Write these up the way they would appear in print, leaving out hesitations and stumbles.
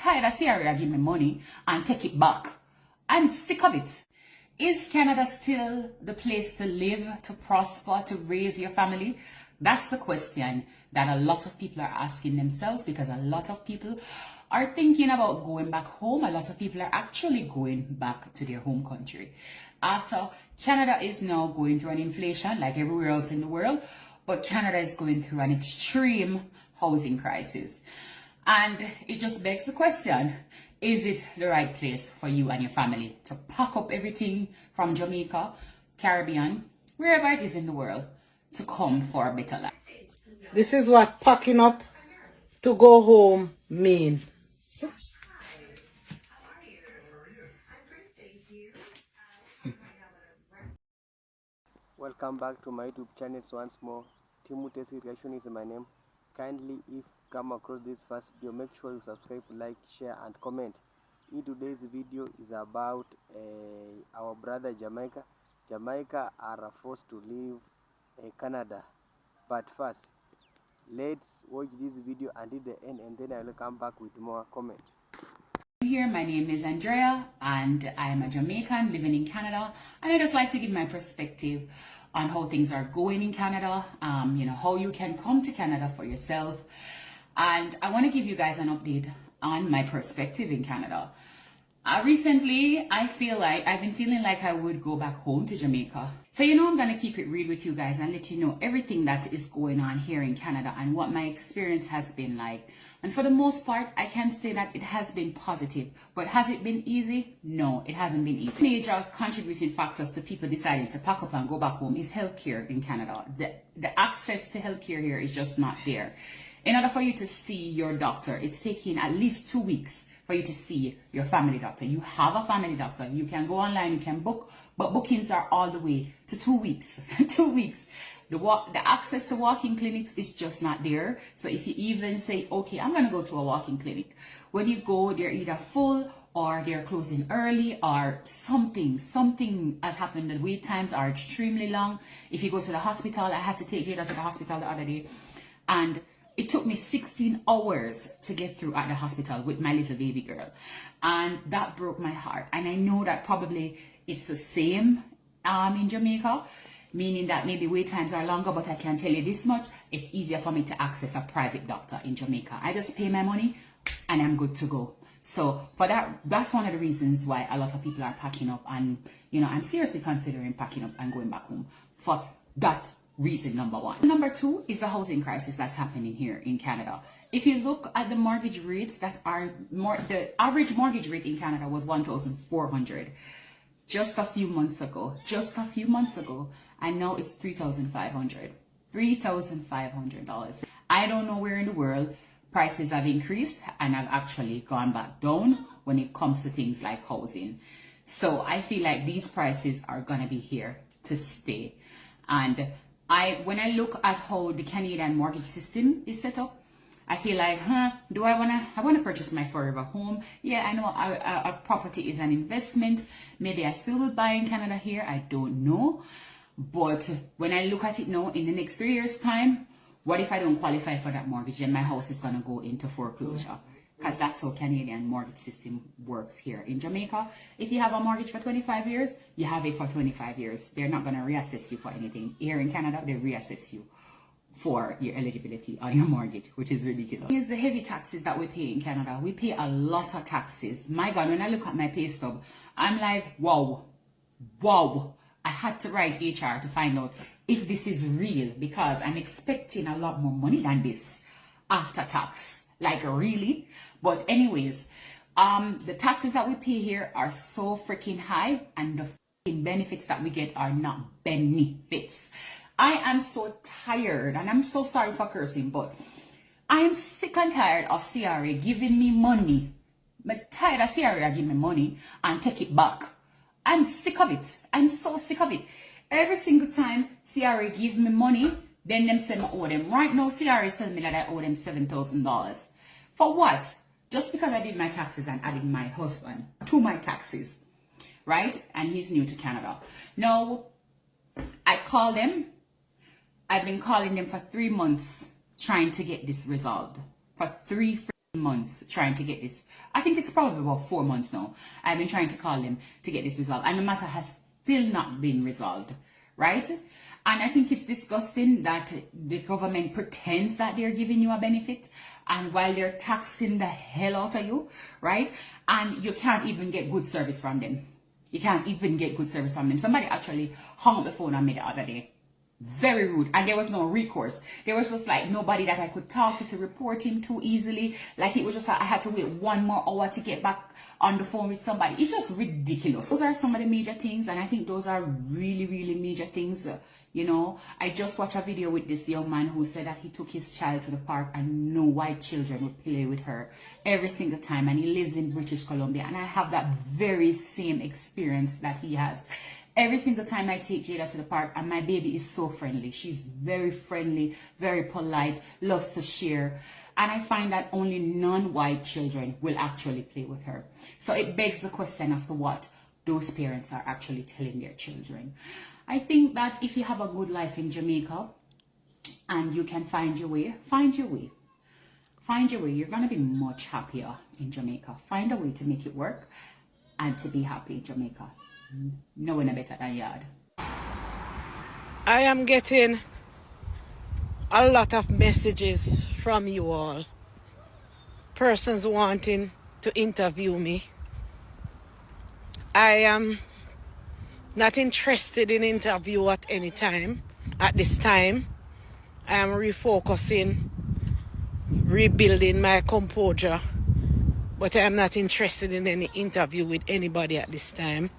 tired of CRA give me money and take it back. I'm sick of it. Is Canada still the place to live, to prosper, to raise your family? That's the question that a lot of people are asking themselves, because a lot of people are thinking about going back home. A lot of people are actually going back to their home country. After Canada is now going through an inflation like everywhere else in the world, but Canada is going through an extreme housing crisis. And it just begs the question, is it the right place for you and your family to pack up everything from Jamaica, Caribbean, wherever it is in the world, to come for a better life? This is what packing up to go home mean. Welcome back to my YouTube channel once more. Timotesi Reaction is my name. Kindly, if come across this first video, make sure you subscribe, like, share and comment. In today's video is about our brother Jamaica. Jamaica are forced to leave Canada. But first, let's watch this video until the end, and then I will come back with more comment. Here, my name is Andrea and I am a Jamaican living in Canada, and I just like to give my perspective on how things are going in Canada, how you can come to Canada for yourself, and I want to give you guys an update on my perspective in Canada. Recently, I've been feeling like I would go back home to Jamaica. So, I'm going to keep it real with you guys and let you know everything that is going on here in Canada and what my experience has been like. And for the most part, I can say that it has been positive. But has it been easy? No, it hasn't been easy. Major contributing factors to people deciding to pack up and go back home is healthcare in Canada. The access to healthcare here is just not there. In order for you to see your doctor, it's taking at least 2 weeks for you to see your family doctor. You have a family doctor, you can go online, you can book, but bookings are all the way to 2 weeks. 2 weeks. The access to walk-in clinics is just not there. So if you even say, okay, I'm gonna go to a walk-in clinic, when you go, they're either full or they're closing early, or something has happened. The wait times are extremely long. If you go to the hospital, I had to take Jada to the hospital the other day, and it took me 16 hours to get through at the hospital with my little baby girl. And that broke my heart. And I know that probably it's the same in Jamaica, meaning that maybe wait times are longer, but I can tell you this much, it's easier for me to access a private doctor in Jamaica. I just pay my money and I'm good to go. So for that's one of the reasons why a lot of people are packing up, and I'm seriously considering packing up and going back home for that reason, number one. Number two is the housing crisis that's happening here in Canada. If you look at the mortgage rates that are the average mortgage rate in Canada was $1,400 just a few months ago, and now it's $3,500. $3,500. I don't know where in the world prices have increased and have actually gone back down when it comes to things like housing. So I feel like these prices are gonna be here to stay. And when I look at how the Canadian mortgage system is set up, I feel like, I want to purchase my forever home. Yeah, I know a property is an investment. Maybe I still will buy in Canada here. I don't know. But when I look at it now, in the next 3 years' time, what if I don't qualify for that mortgage? Then my house is going to go into foreclosure. Because that's how Canadian mortgage system works here. In Jamaica, if you have a mortgage for 25 years, you have it for 25 years. They're not going to reassess you for anything. Here in Canada, they reassess you for your eligibility on your mortgage, which is ridiculous. It's the heavy taxes that we pay in Canada. We pay a lot of taxes. My God, when I look at my pay stub, I'm like, wow. I had to write HR to find out if this is real, because I'm expecting a lot more money than this after tax. Like, really? But anyways, the taxes that we pay here are so freaking high, and the freaking benefits that we get are not benefits. I am so tired, and I'm so sorry for cursing, but I am sick and tired of CRA giving me money. I'm tired of CRA giving me money and take it back. I'm sick of it. I'm so sick of it. Every single time CRA gives me money, then them say I owe them. Right now, CRA is telling me that I owe them $7,000. For what? Just because I did my taxes and added my husband to my taxes, right? And he's new to Canada. Now, I call them. I've been calling them for 3 months trying to get this resolved. For 3 months trying to get this. I think it's probably about 4 months now. I've been trying to call them to get this resolved, and the matter has still not been resolved, right? And I think it's disgusting that the government pretends that they're giving you a benefit, and while they're taxing the hell out of you, right? And you can't even get good service from them. You can't even get good service from them. Somebody actually hung up the phone on me the other day. Very rude, and there was no recourse. There was just like nobody that I could talk to report him to easily. Like it was just like I had to wait 1 more hour to get back on the phone with somebody. It's just ridiculous. Those are some of the major things, and I think those are really, really major things. You know, I just watched a video with this young man who said that he took his child to the park and no white children would play with her every single time, and he lives in British Columbia, and I have that very same experience that he has. Every single time I take Jada to the park, and my baby is so friendly. She's very friendly, very polite, loves to share. And I find that only non-white children will actually play with her. So it begs the question as to what those parents are actually telling their children. I think that if you have a good life in Jamaica and you can find your way, find your way. Find your way. You're going to be much happier in Jamaica. Find a way to make it work and to be happy in Jamaica. No one better than yard. I am getting a lot of messages from you all. Persons wanting to interview me. I am not interested in interview at any time. At this time, I am refocusing, rebuilding my composure. But I am not interested in any interview with anybody at this time.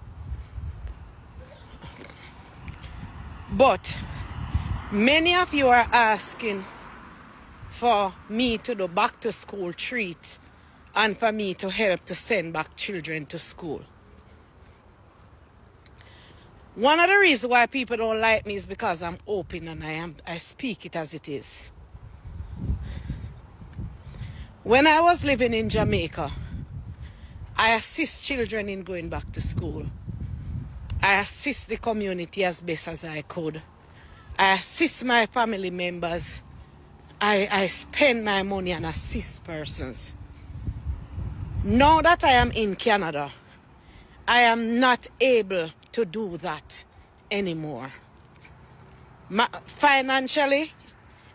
But many of you are asking for me to do back to school treat and for me to help to send back children to school. One of the reasons why people don't like me is because I'm open and I speak it as it is. When I was living in Jamaica, I assist children in going back to school. I assist the community as best as I could. I assist my family members. I spend my money and assist persons. Now that I am in Canada, I am not able to do that anymore. Financially,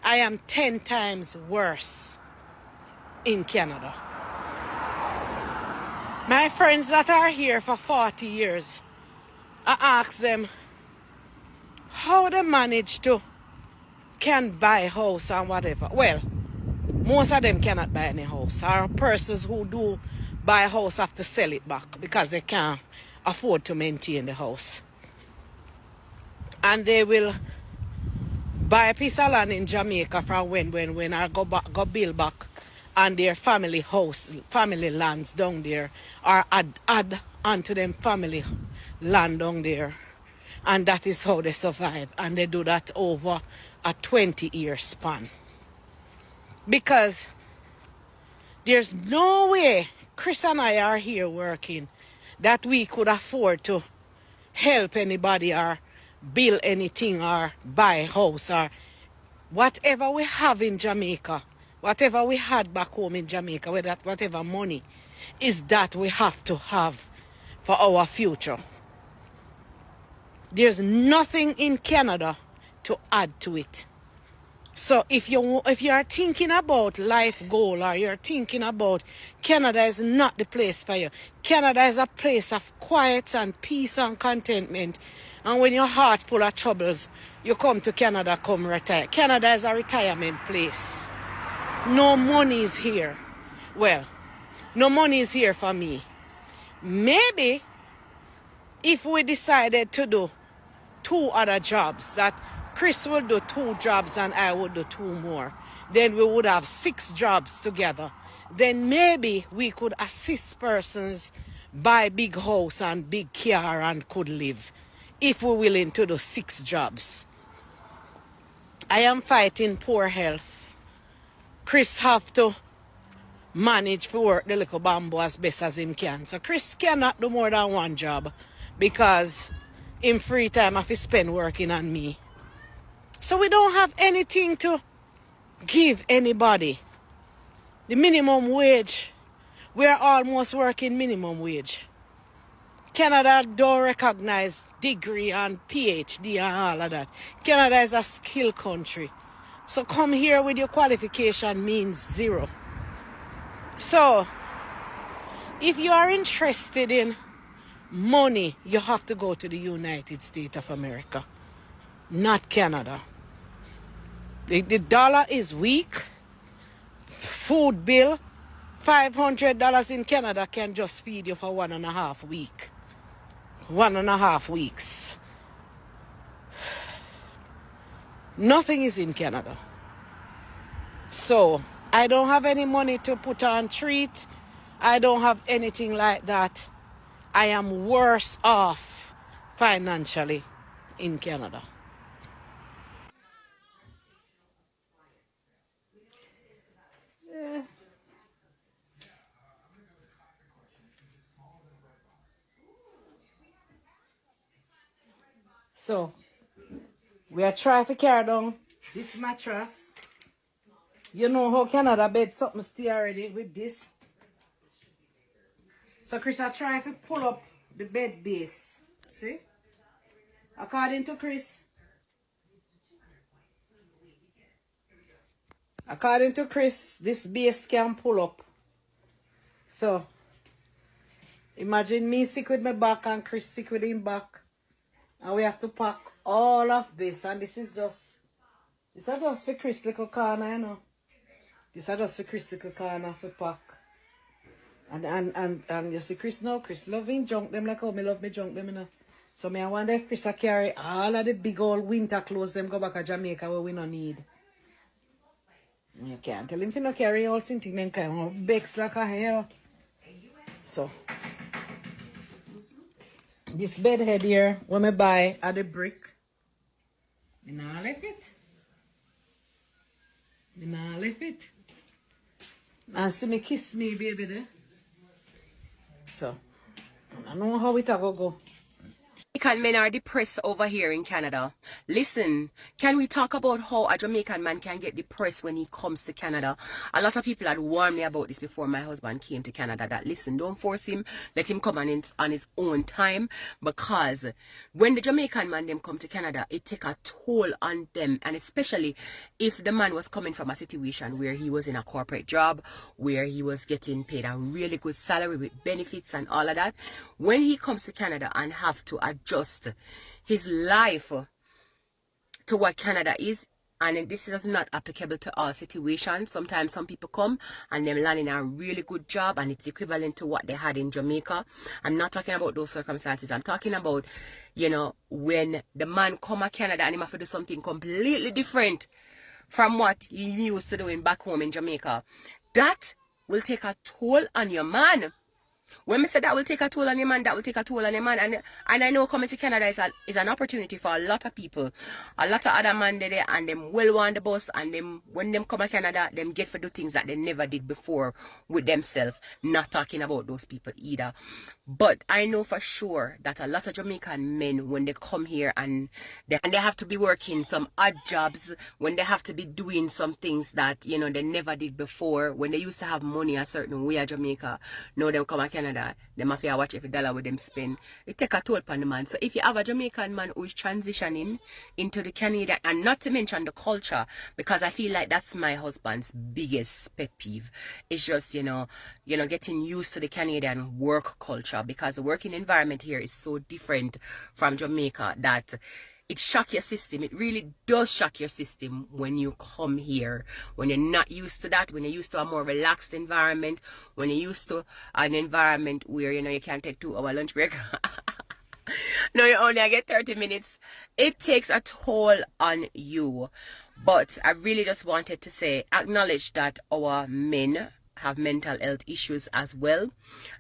I am 10 times worse in Canada. My friends that are here for 40 years, I ask them how they manage to can buy a house and whatever. Well, most of them cannot buy any house. Our persons who do buy a house have to sell it back because they can't afford to maintain the house. And they will buy a piece of land in Jamaica from when I go build back on their family house, family lands down there, or add onto them family land down there, and that is how they survive, and they do that over a 20-year span. Because there's no way Chris and I are here working that we could afford to help anybody or build anything or buy a house or whatever we have in Jamaica, whatever we had back home in Jamaica, whatever money is that we have to have for our future. There's nothing in Canada to add to it. So if you are thinking about life goal or you're thinking about Canada is not the place for you. Canada is a place of quiet and peace and contentment. And when your heart full of troubles, you come to Canada, come retire. Canada is a retirement place. No money is here. Well, no money is here for me. Maybe if we decided to do 2 other jobs, that Chris will do 2 jobs and I would do 2 more, then we would have 6 jobs together. Then maybe we could assist persons buy big house and big car and could live if we're willing to do 6 jobs. I am fighting poor health. Chris have to manage to work the little bamboo as best as him can. So Chris cannot do more than 1 job because in free time I have to spend working on me. So we don't have anything to give anybody. The minimum wage, we're almost working minimum wage. Canada don't recognize degree and PhD and all of that. Canada is a skill country. So come here with your qualification means zero. So if you are interested in money, you have to go to the United States of America, not Canada. The dollar is weak. Food bill, $500 in Canada can just feed you for 1.5 weeks. 1.5 weeks. Nothing is in Canada. So I don't have any money to put on treat. I don't have anything like that. I am worse off financially in Canada. So we are trying to carry down this mattress. You know how Canada bed something stay already with this. So Chris, I try to pull up the bed base. See? According to Chris, this base can pull up. So imagine me sick with my back and Chris sick with him back. And we have to pack all of this. And this is just for Chris little corner, you know. This is just for Chris little corner for pack. And you see Chris now, Chris loving junk them like how me love me junk them, you know. So me I wonder if Chris carry all of the big old winter clothes them go back to Jamaica where we no need. You can't tell him if you no carry all something them kind of bakes like a hell. So this bed head here, when I buy at the brick, I nah left it. And see me kiss me, baby, there. So, I know how it go. Jamaican men are depressed over here in Canada. Listen, can we talk about how a Jamaican man can get depressed when he comes to Canada? A lot of people had warned me about this before my husband came to Canada, that listen, don't force him, let him come on his own time, because when the Jamaican man them come to Canada, it take a toll on them, and especially if the man was coming from a situation where he was in a corporate job, where he was getting paid a really good salary with benefits and all of that. When he comes to Canada and have to adjust his life to what Canada is, and this is not applicable to all situations. Sometimes some people come and them land in a really good job and it's equivalent to what they had in Jamaica. I'm not talking about those circumstances. I'm talking about, you know, when the man come to Canada and he have to do something completely different from what he used to doing back home in Jamaica. That will take a toll on your man. When I say that will take a toll on your man, that will take a toll on your man. And I know coming to Canada is an opportunity for a lot of people. A lot of other men there and them well on the bus, and them when them come to Canada, them get to do things that they never did before with themselves. Not talking about those people either. But I know for sure that a lot of Jamaican men, when they come here and they have to be working some odd jobs, when they have to be doing some things that, you know, they never did before, when they used to have money a certain way at Jamaica, now they come to Canada, they have to watch every dollar with them spend. It take a toll upon the man. So if you have a Jamaican man who is transitioning into the Canadian, and not to mention the culture, because I feel like that's my husband's biggest pet peeve, it's just, you know, getting used to the Canadian work culture, because the working environment here is so different from Jamaica that it shocks your system. It really does shock your system when you come here, when you're not used to that, when you're used to a more relaxed environment, when you're used to an environment where, you know, you can take 2-hour lunch break. No, you only get 30 minutes. It takes a toll on you. But I really just wanted to say, acknowledge that our men have mental health issues as well.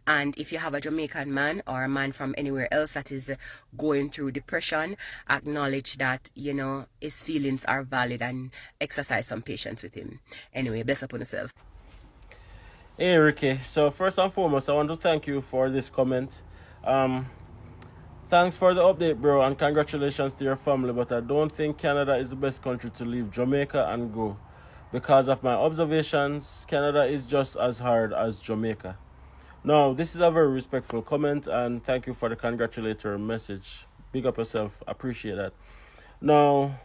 And if you have a Jamaican man or a man from anywhere else that is going through depression, acknowledge that, you know, his feelings are valid and exercise some patience with him. Anyway, bless upon yourself. Hey Ricky, so first and foremost, I want to thank you for this comment. Thanks for the update, bro, and congratulations to your family, but I don't think Canada is the best country to leave Jamaica and go. because of my observations, Canada is just as hard as Jamaica. Now, this is a very respectful comment, and thank you for the congratulatory message. Big up yourself, appreciate that. Now,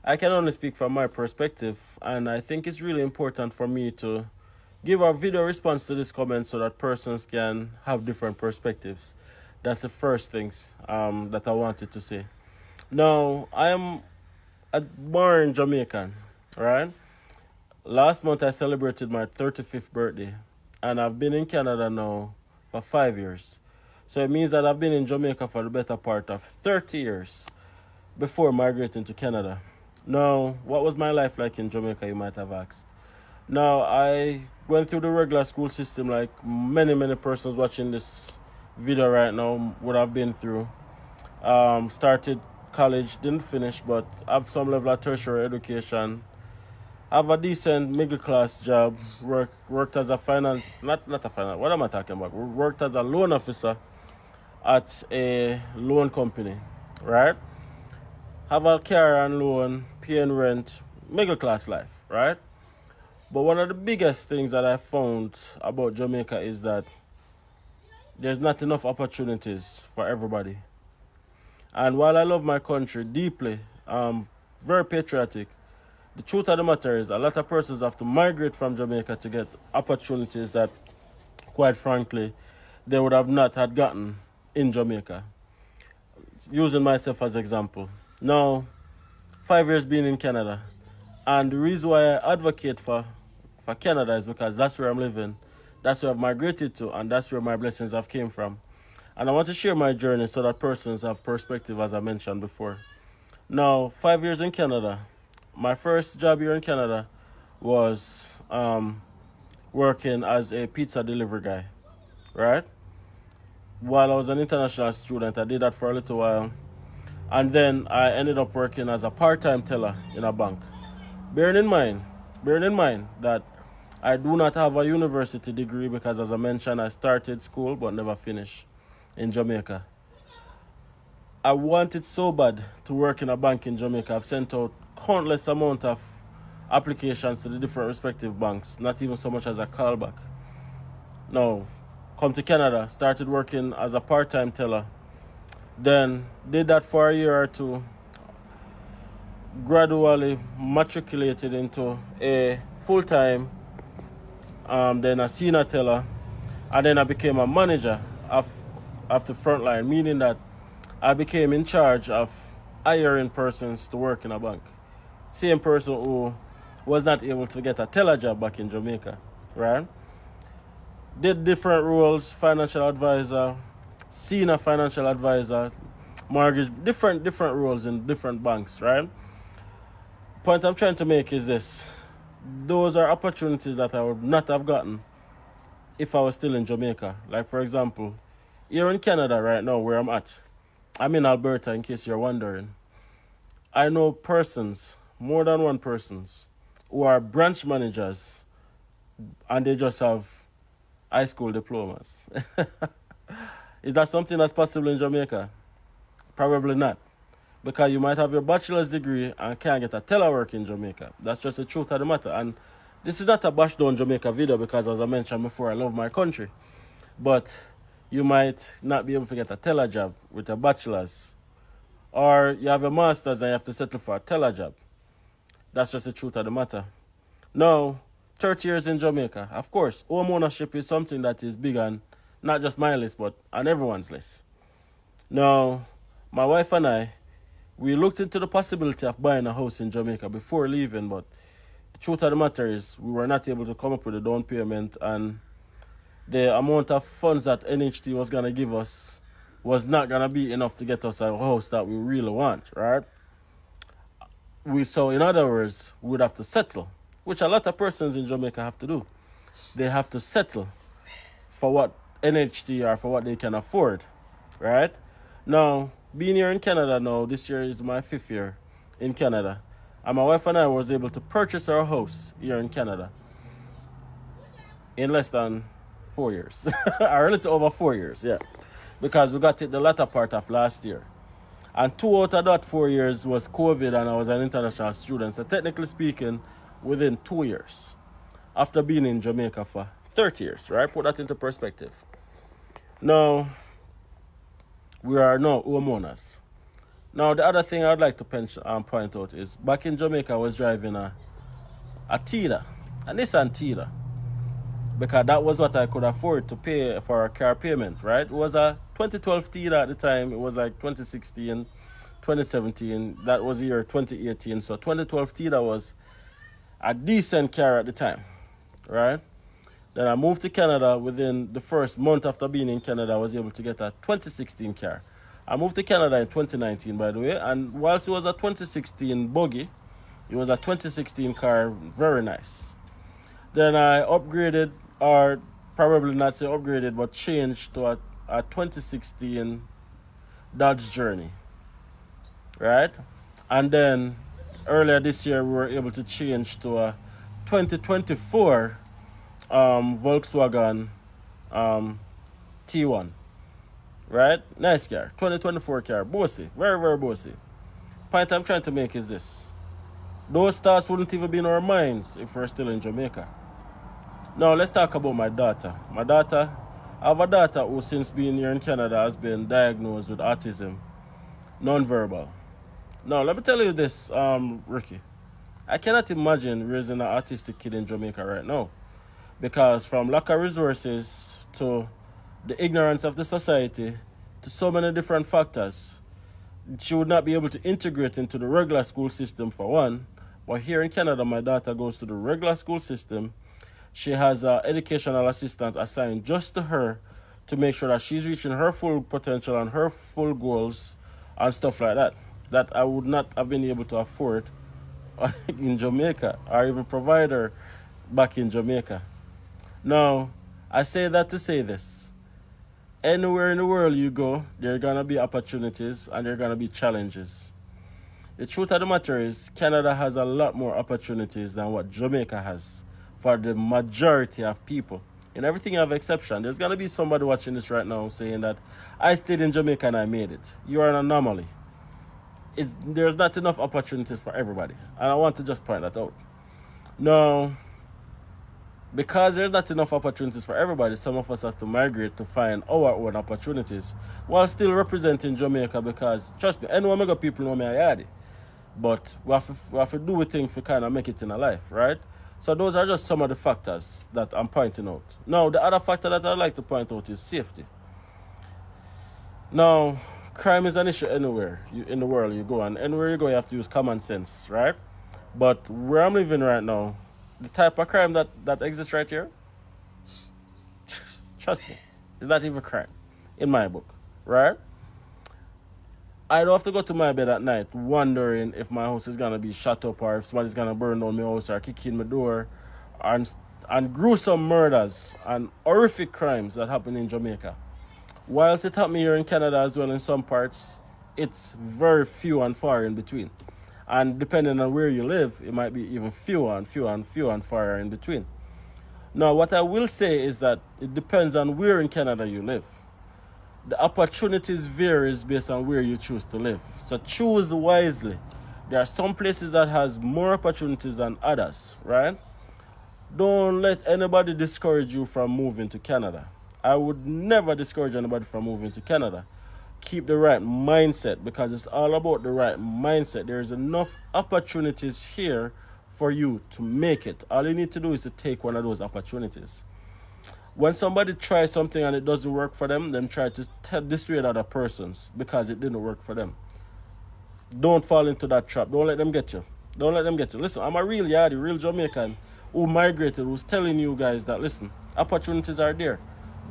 I can only speak from my perspective, and I think it's really important for me to give a video response to this comment so that persons can have different perspectives. That's the first things that I wanted to say. Now, I am a born Jamaican, right? Last month I celebrated my 35th birthday, and I've been in Canada now for 5 years. So it means that I've been in Jamaica for the better part of 30 years before migrating to Canada. Now, what was my life like in Jamaica, you might have asked? Now, I went through the regular school system like many persons watching this video right now would have been through. Started college, didn't finish, but have some level of tertiary education. Have a decent middle class job. Worked as a what am I talking about? Worked as a loan officer at a loan company, right? Have a car and loan, paying rent, middle class life, right? But one of the biggest things that I found about Jamaica is that there's not enough opportunities for everybody. And while I love my country deeply, very patriotic, the truth of the matter is a lot of persons have to migrate from Jamaica to get opportunities that, quite frankly, they would have not had gotten in Jamaica. Using myself as example. Now, 5 years being in Canada, and the reason why I advocate for Canada is because that's where I'm living, that's where I've migrated to, and that's where my blessings have came from. And I want to share my journey so that persons have perspective, as I mentioned before. Now, 5 years in Canada, my first job here in Canada was working as a pizza delivery guy, right? While I was an international student, I did that for a little while. And then I ended up working as a part-time teller in a bank. Bearing in mind that I do not have a university degree because, as I mentioned, I started school but never finished in Jamaica. I wanted so bad to work in a bank in Jamaica. I've sent out countless amount of applications to the different respective banks, not even so much as a callback. Now, come to Canada, started working as a part-time teller. Then did that for a year or two, gradually matriculated into a full-time, then a senior teller, and then I became a manager of the front line, meaning that I became in charge of hiring persons to work in a bank. Same person who was not able to get a teller job back in Jamaica, right? Did different roles, financial advisor, senior financial advisor, mortgage, different roles in different banks, right? Point I'm trying to make is this. Those are opportunities that I would not have gotten if I was still in Jamaica. Like, for example, here in Canada right now where I'm at, I'm in Alberta in case you're wondering. I know persons, more than one persons, who are branch managers and they just have high school diplomas. Is that something that's possible in Jamaica? Probably not. Because you might have your bachelor's degree and can't get a teller work in Jamaica. That's just the truth of the matter. And this is not a bash down Jamaica video because, as I mentioned before, I love my country. But you might not be able to get a teller job with a bachelor's. Or you have a master's and you have to settle for a teller job. That's just the truth of the matter. Now, 30 years in Jamaica. Of course, home ownership is something that is big on not just my list, but on everyone's list. Now, my wife and I, we looked into the possibility of buying a house in Jamaica before leaving, but the truth of the matter is we were not able to come up with a down payment, and the amount of funds that NHT was going to give us was not going to be enough to get us a house that we really want, right? So in other words, we would have to settle, which a lot of persons in Jamaica have to do. They have to settle for what NHT or for what they can afford, right? Now, being here in Canada now, this year is my 5th year in Canada. And my wife and I was able to purchase our house here in Canada in less than 4 years. Or a little over 4 years, yeah. Because we got it the latter part of last year. And 2 out of that 4 years was COVID and I was an international student. So technically speaking, within 2 years after being in Jamaica for 30 years, right? Put that into perspective. Now, we are now homeowners. Now, the other thing I'd like to point out is back in Jamaica, I was driving a Tida, a Nissan Tida, because that was what I could afford to pay for a car payment, right? It was a 2012 Tida at the time. It was like 2016, 2017. That was the year 2018. So 2012 Tida was a decent car at the time, right? Then I moved to Canada. Within the first month after being in Canada, I was able to get a 2016 car. I moved to Canada in 2019, by the way, and whilst it was a 2016 buggy, it was a 2016 car, very nice. Then I upgraded, or probably not say upgraded, but changed to a 2016 Dodge Journey, right? And then earlier this year, we were able to change to a 2024 Volkswagen T1, right? Nice car, 2024 car, bossy, very, very bossy. Point I'm trying to make is this. Those thoughts wouldn't even be in our minds if we're still in Jamaica. Now, let's talk about my daughter. I have a daughter who, since being here in Canada, has been diagnosed with autism, non-verbal. Now, let me tell you this, Ricky. I cannot imagine raising an autistic kid in Jamaica right now, because from lack of resources to the ignorance of the society to so many different factors, she would not be able to integrate into the regular school system, for one. But here in Canada, my daughter goes to the regular school system. She has an educational assistant assigned just to her to make sure that she's reaching her full potential and her full goals and stuff like that, that I would not have been able to afford in Jamaica, or even provide her back in Jamaica. Now, I say that to say this. Anywhere in the world you go, there are going to be opportunities and there are going to be challenges. The truth of the matter is, Canada has a lot more opportunities than what Jamaica has for the majority of people. In everything you have exception. There's going to be somebody watching this right now saying that I stayed in Jamaica and I made it. You are an anomaly. There's not enough opportunities for everybody. And I want to just point that out. Now, because there's not enough opportunities for everybody, some of us have to migrate to find our own opportunities while still representing Jamaica, because, trust me, anyone make people know me I had it. But we have to do with things to kind of make it in a life, right? So those are just some of the factors that I'm pointing out. Now, the other factor that I'd like to point out is safety. Now, crime is an issue anywhere in the world you go, and anywhere you go, you have to use common sense, right? But where I'm living right now, the type of crime that exists right here, trust me, it's not even crime in my book, right? I don't have to go to my bed at night wondering if my house is going to be shut up, or if somebody's going to burn down my house or kick in my door, and gruesome murders and horrific crimes that happen in Jamaica. Whilst it happened here in Canada as well in some parts, it's very few and far in between. And depending on where you live, it might be even fewer and far in between. Now, what I will say is that it depends on where in Canada you live. The opportunities varies based on where you choose to live. So choose wisely. There are some places that has more opportunities than others, right? Don't let anybody discourage you from moving to Canada. I would never discourage anybody from moving to Canada. Keep the right mindset, because it's all about the right mindset. There's enough opportunities here for you to make it. All you need to do is to take one of those opportunities. When somebody tries something and it doesn't work for them, then try to dissuade other persons because it didn't work for them. Don't fall into that trap. Don't let them get you. Don't let them get you. Listen, I'm a real yardie, real Jamaican who migrated, who's telling you guys that, listen, opportunities are there.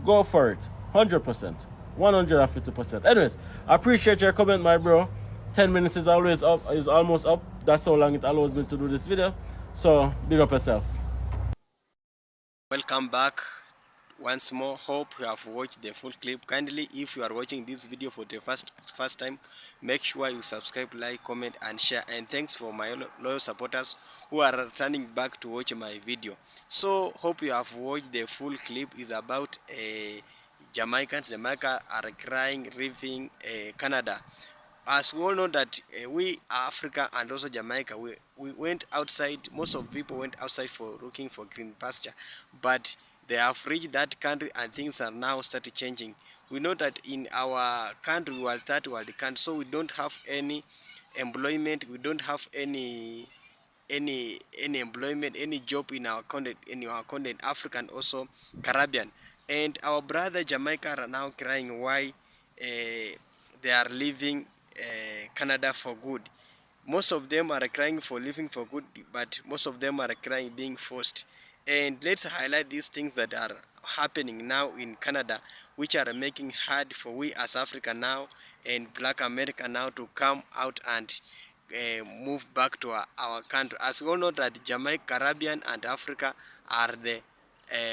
Go for it. 100%. 150%. Anyways, I appreciate your comment, my bro. 10 minutes is almost up. That's how long it allows me to do this video. So, big up yourself. Welcome back once more. Hope you have watched the full clip. Kindly, if you are watching this video for the first time, make sure you subscribe, like, comment and share. And thanks for my loyal supporters who are returning back to watch my video. So hope you have watched the full clip. Is about Jamaicans. Jamaica are crying, raving Canada. as we all know that we Africa and also Jamaica, we went outside. Most of people went outside for looking for green pasture, but they have reached that country and things are now started changing. We know that in our country, we are third world country, so we don't have any employment. We don't have any employment, any job in our continent, Africa and also Caribbean. And our brother Jamaica are now crying why they are leaving Canada for good. Most of them are crying for living for good, but most of them are crying being forced. And let's highlight these things that are happening now in Canada, which are making hard for we as Africa now and Black America now to come out and move back to our country. As we all know that Jamaica, Caribbean, and Africa are the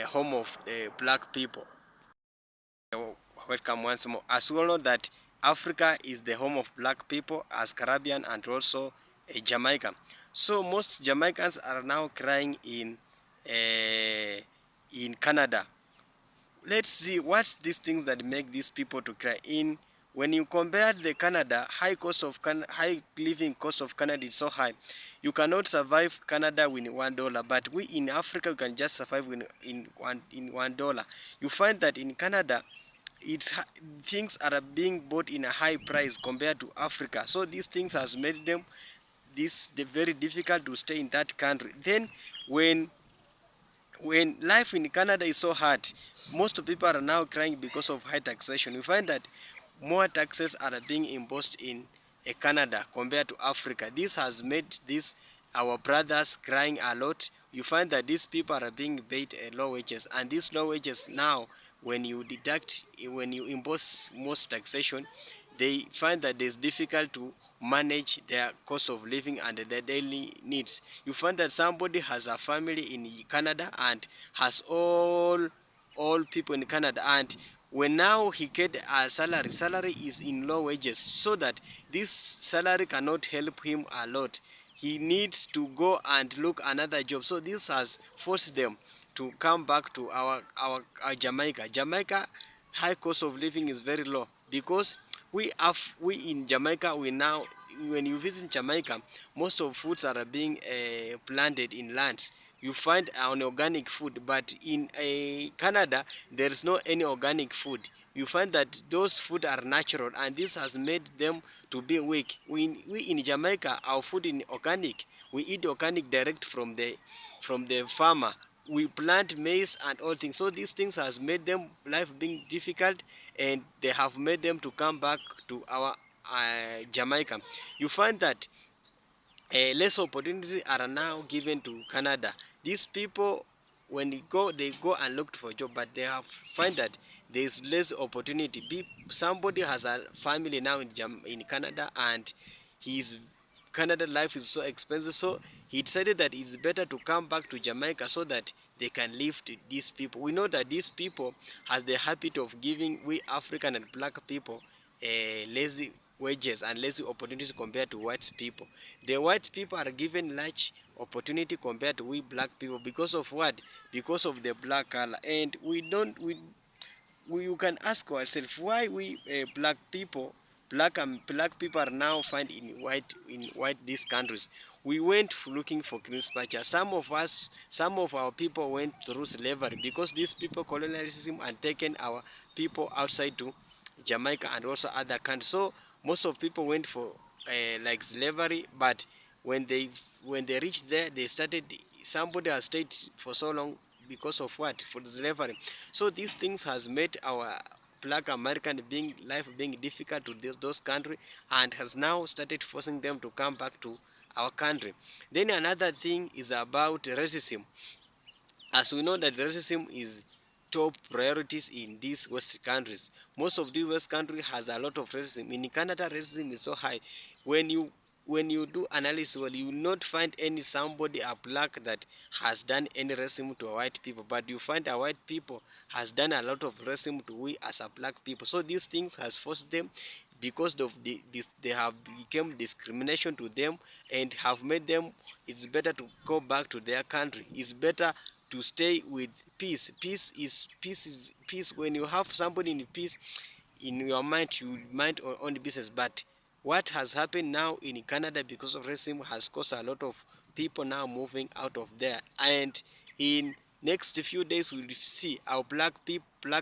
home of the black people. Welcome once more. As we all know that Africa is the home of black people, as Caribbean and also Jamaica. So most Jamaicans are now crying in Canada. Let's see what's these things that make these people to cry. In when you compare the Canada high living cost of Canada is so high, you cannot survive Canada with $1, but we in Africa we can just survive in $1. You find that in Canada things are being bought in a high price compared to Africa, so these things has made them very difficult to stay in that country. Then when life in Canada is so hard, most people are now crying because of high taxation. We find that more taxes are being imposed in Canada compared to Africa. This has made this our brothers crying a lot. You find that these people are being paid low wages, and these low wages now, when you impose most taxation, they find that it's difficult to manage their cost of living and their daily needs. You find that somebody has a family in Canada and has all people in Canada, and when now he get a salary is in low wages, so that this salary cannot help him a lot. He needs to go and look another job. So this has forced them to come back to our Jamaica. Jamaica high cost of living is very low because we in Jamaica, we now, when you visit Jamaica, most of foods are being planted in lands. You find an organic food, but in Canada there is no any organic food. You find that those food are natural, and this has made them to be weak. We in Jamaica, our food in organic, we eat organic direct from the farmer. We plant maize and all things, so these things has made them life being difficult, and they have made them to come back to our Jamaica. You find that less opportunities are now given to Canada. These people, when they go and look for a job, but they have find that there is less opportunity. Somebody has a family now in Canada, and his Canada life is so expensive, so he decided that it's better to come back to Jamaica so that they can live to these people. We know that these people has the habit of giving we African and black people lazy wages and lazy opportunities compared to white people. The white people are given large opportunity compared to we black people because of what? Because of the black color. And we don't we you can ask ourselves why we black people are now found in white these countries. We went looking for green pasture. Some of our people went through slavery because these people colonialism and taken our people outside to Jamaica and also other countries. So most of people went for like slavery, but when they reached there, they started. Somebody has stayed for so long because of what? For slavery. So these things has made our black American life being difficult to those countries, and has now started forcing them to come back to our country. Then another thing is about racism. As we know that racism is top priorities in these West countries. Most of the West country has a lot of racism. In Canada, racism is so high. When you do analysis, well, you will not find any somebody a black that has done any racism to white people, but you find a white people has done a lot of racism to we as a black people. So these things has forced them, because of they have become discrimination to them, and have made them it's better to go back to their country. It's better to stay with peace. Peace. When you have somebody in peace in your mind, you mind on the business. But what has happened now in Canada because of racism has caused a lot of people now moving out of there. And in next few days we'll see our black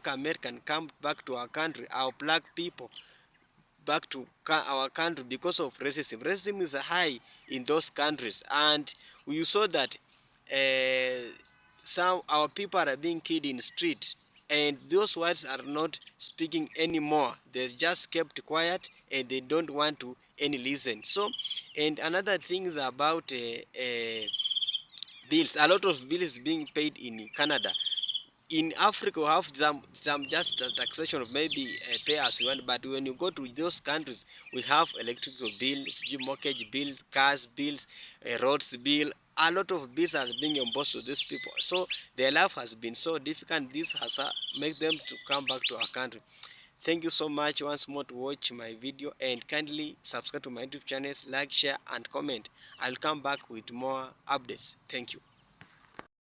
American come back to our country, our black people back to our country because of racism. Racism is high in those countries, and you saw that some our people are being killed in the street, and those whites are not speaking anymore. They just kept quiet and they don't want to any listen. So, and another thing is about bills. A lot of bills being paid in Canada. In Africa, we have some just a taxation of maybe pay as you want, but when you go to those countries, we have electrical bills, mortgage bills, cars bills, roads bill. A lot of bills are being imposed to these people. So their life has been so difficult. This has made them to come back to our country. Thank you so much once more to watch my video, and kindly subscribe to my YouTube channels, like, share, and comment. I'll come back with more updates. Thank you.